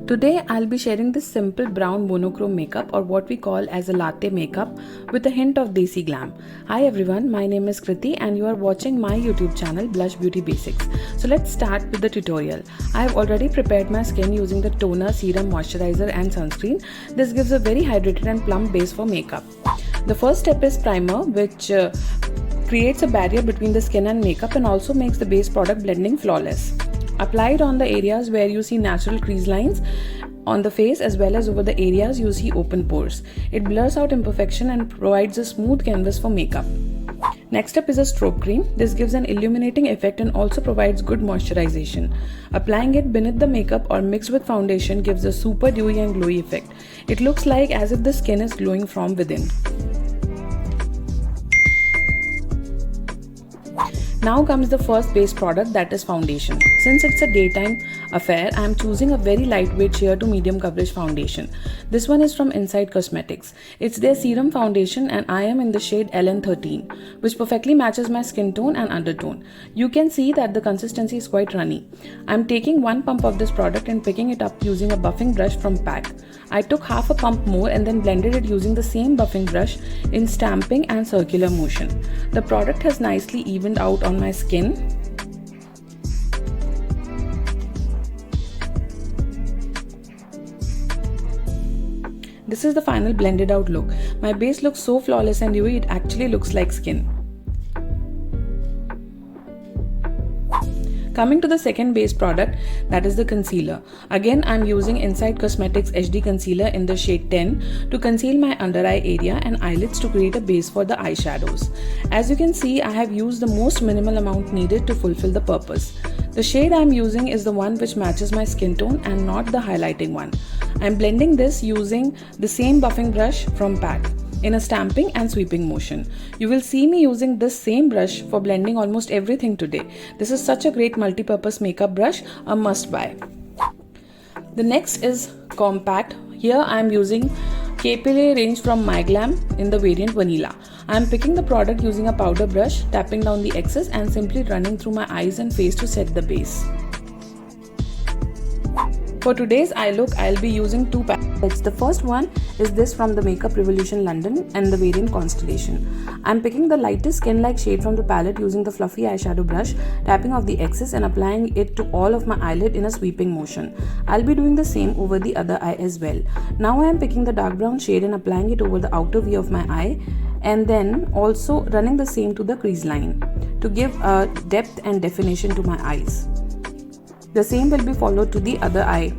Today I'll be sharing this simple brown monochrome makeup, or what we call as a latte makeup, with a hint of desi glam. Hi everyone, my name is Kriti and you are watching my YouTube channel Blush Beauty Basics. So let's start with the tutorial. I have already prepared my skin using the toner, serum, moisturizer and sunscreen. This gives a very hydrated and plump base for makeup. The first step is primer, which creates a barrier between the skin and makeup and also makes the base product blending flawless. Apply it on the areas where you see natural crease lines on the face, as well as over the areas you see open pores. It blurs out imperfection and provides a smooth canvas for makeup. Next up is a stroke cream. This gives an illuminating effect and also provides good moisturization. Applying it beneath the makeup or mixed with foundation gives a super dewy and glowy effect. It looks like as if the skin is glowing from within. Now comes the first base product, that is foundation. Since it's a daytime affair, I am choosing a very lightweight sheer to medium coverage foundation. This one is from Inside Cosmetics. It's their serum foundation and I am in the shade LN13, which perfectly matches my skin tone and undertone. You can see that the consistency is quite runny. I am taking one pump of this product and picking it up using a buffing brush from PAC. I took half a pump more and then blended it using the same buffing brush in stamping and circular motion. The product has nicely evened out on my skin. This is the final blended out look. My base looks so flawless and dewy, it actually looks like skin. Coming to the second base product, that is the concealer. Again, I am using Inside Cosmetics HD Concealer in the shade 10 to conceal my under eye area and eyelids to create a base for the eyeshadows. As you can see, I have used the most minimal amount needed to fulfill the purpose. The shade I am using is the one which matches my skin tone and not the highlighting one. I am blending this using the same buffing brush from PAC in a stamping and sweeping motion. You will see me using this same brush for blending almost everything today. This is such a great multi-purpose makeup brush, a must buy. The next is compact. Here I am using Capillary range from my Glam in the variant Vanilla. I am picking the product using a powder brush, tapping down the excess and simply running through my eyes and face to set the base. For today's eye look, I'll be using two palettes. The first one is this from the Makeup Revolution London and the variant Constellation. I'm picking the lightest skin-like shade from the palette using the fluffy eyeshadow brush, tapping off the excess and applying it to all of my eyelid in a sweeping motion. I'll be doing the same over the other eye as well. Now I am picking the dark brown shade and applying it over the outer V of my eye, and then also running the same to the crease line to give a depth and definition to my eyes. The same will be followed to the other eye.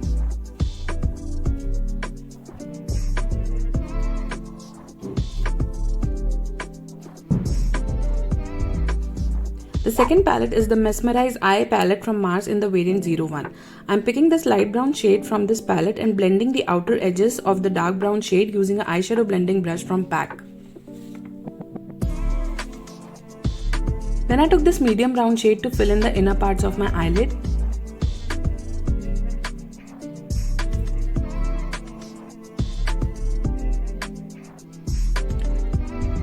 The second palette is the Mesmerize Eye palette from Mars in the variant 01. I am picking this light brown shade from this palette and blending the outer edges of the dark brown shade using an eyeshadow blending brush from PAC. Then I took this medium brown shade to fill in the inner parts of my eyelid.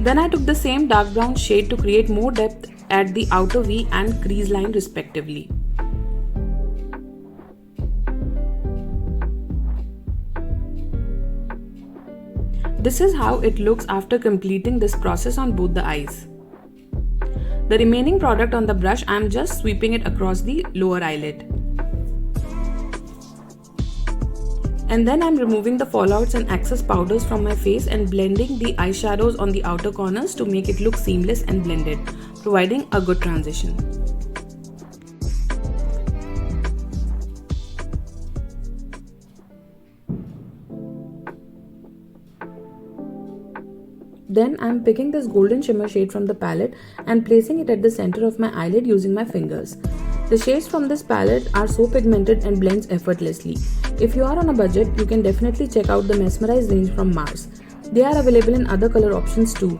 Then I took the same dark brown shade to create more depth at the outer V and crease line respectively. This is how it looks after completing this process on both the eyes. The remaining product on the brush, I am just sweeping it across the lower eyelid. And then I am removing the fallouts and excess powders from my face and blending the eyeshadows on the outer corners to make it look seamless and blended, providing a good transition. Then I am picking this golden shimmer shade from the palette and placing it at the center of my eyelid using my fingers. The shades from this palette are so pigmented and blends effortlessly. If you are on a budget, you can definitely check out the Mesmerize range from Mars. They are available in other color options too.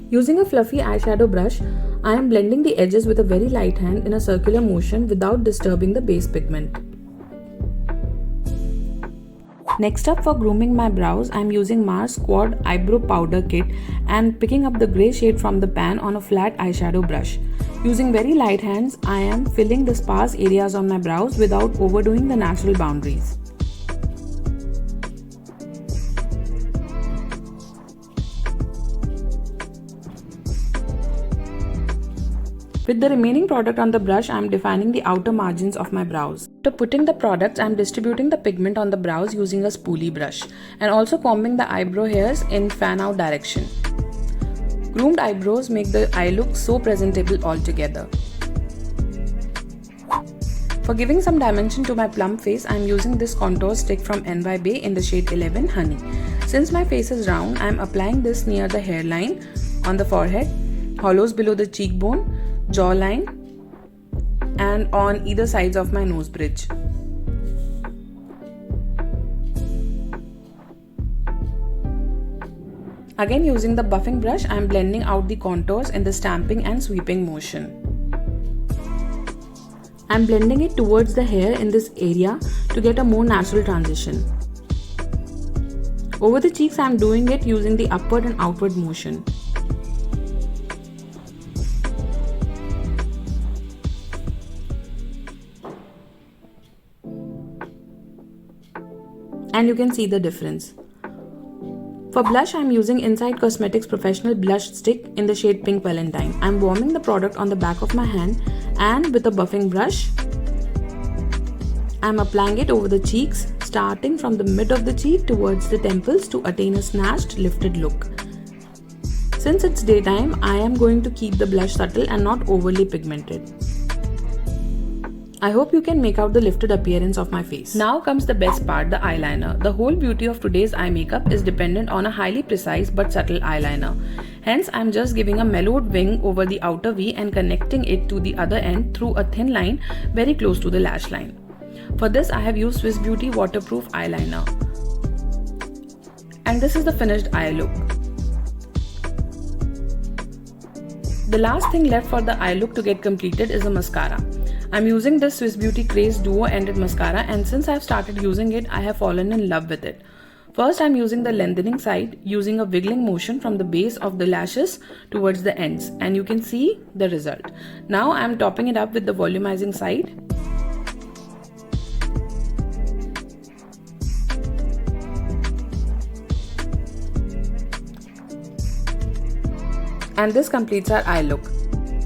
Using a fluffy eyeshadow brush, I am blending the edges with a very light hand in a circular motion without disturbing the base pigment. Next up, for grooming my brows, I am using Mars Quad Eyebrow Powder Kit and picking up the grey shade from the pan on a flat eyeshadow brush. Using very light hands, I am filling the sparse areas on my brows without overdoing the natural boundaries. With the remaining product on the brush, I am defining the outer margins of my brows. After putting the products, I am distributing the pigment on the brows using a spoolie brush and also combing the eyebrow hairs in fan out direction. Groomed eyebrows make the eye look so presentable altogether. For giving some dimension to my plump face, I am using this contour stick from NY Bay in the shade 11 Honey. Since my face is round, I am applying this near the hairline, on the forehead, hollows below the cheekbone, jawline, and on either sides of my nose bridge. Again, using the buffing brush, I am blending out the contours in the stamping and sweeping motion. I am blending it towards the hair in this area to get a more natural transition. Over the cheeks, I am doing it using the upward and outward motion. And you can see the difference. For blush, I am using Inside Cosmetics Professional Blush Stick in the shade Pink Valentine. I am warming the product on the back of my hand and with a buffing brush, I am applying it over the cheeks, starting from the mid of the cheek towards the temples to attain a snatched, lifted look. Since it's daytime, I am going to keep the blush subtle and not overly pigmented. I hope you can make out the lifted appearance of my face. Now comes the best part, the eyeliner. The whole beauty of today's eye makeup is dependent on a highly precise but subtle eyeliner. Hence, I am just giving a mellowed wing over the outer V and connecting it to the other end through a thin line very close to the lash line. For this, I have used Swiss Beauty Waterproof Eyeliner. And this is the finished eye look. The last thing left for the eye look to get completed is a mascara. I'm using this Swiss Beauty Craze Duo Ended Mascara, and since I've started using it, I have fallen in love with it. First, I'm using the lengthening side using a wiggling motion from the base of the lashes towards the ends, and you can see the result. Now I'm topping it up with the volumizing side. And this completes our eye look.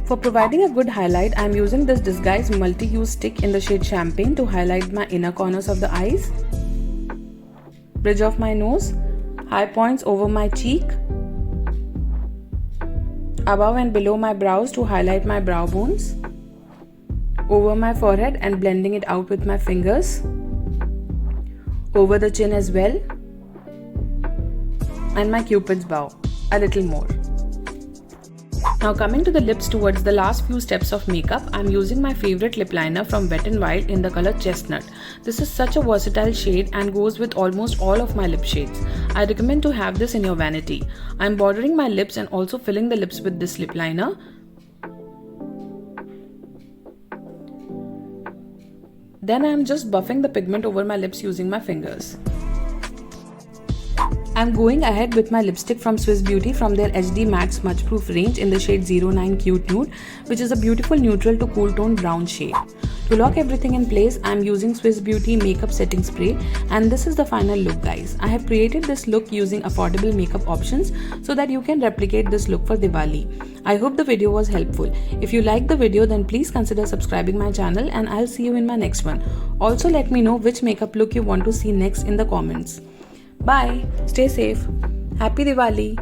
For providing a good highlight, I am using this Disguise multi-use stick in the shade Champagne to highlight my inner corners of the eyes, bridge of my nose, high points over my cheek, above and below my brows to highlight my brow bones, over my forehead and blending it out with my fingers, over the chin as well, and my cupid's bow, a little more. Now coming to the lips towards the last few steps of makeup, I am using my favorite lip liner from Wet n Wild in the color Chestnut. This is such a versatile shade and goes with almost all of my lip shades. I recommend to have this in your vanity. I am bordering my lips and also filling the lips with this lip liner. Then I am just buffing the pigment over my lips using my fingers. I'm going ahead with my lipstick from Swiss Beauty from their HD Matte Smudge Proof range in the shade 09 Cute Nude, which is a beautiful neutral to cool tone brown shade. To lock everything in place, I'm using Swiss Beauty Makeup Setting Spray, and this is the final look, guys. I have created this look using affordable makeup options so that you can replicate this look for Diwali. I hope the video was helpful. If you liked the video, then please consider subscribing my channel, and I'll see you in my next one. Also, let me know which makeup look you want to see next in the comments. Bye. Stay safe. Happy Diwali.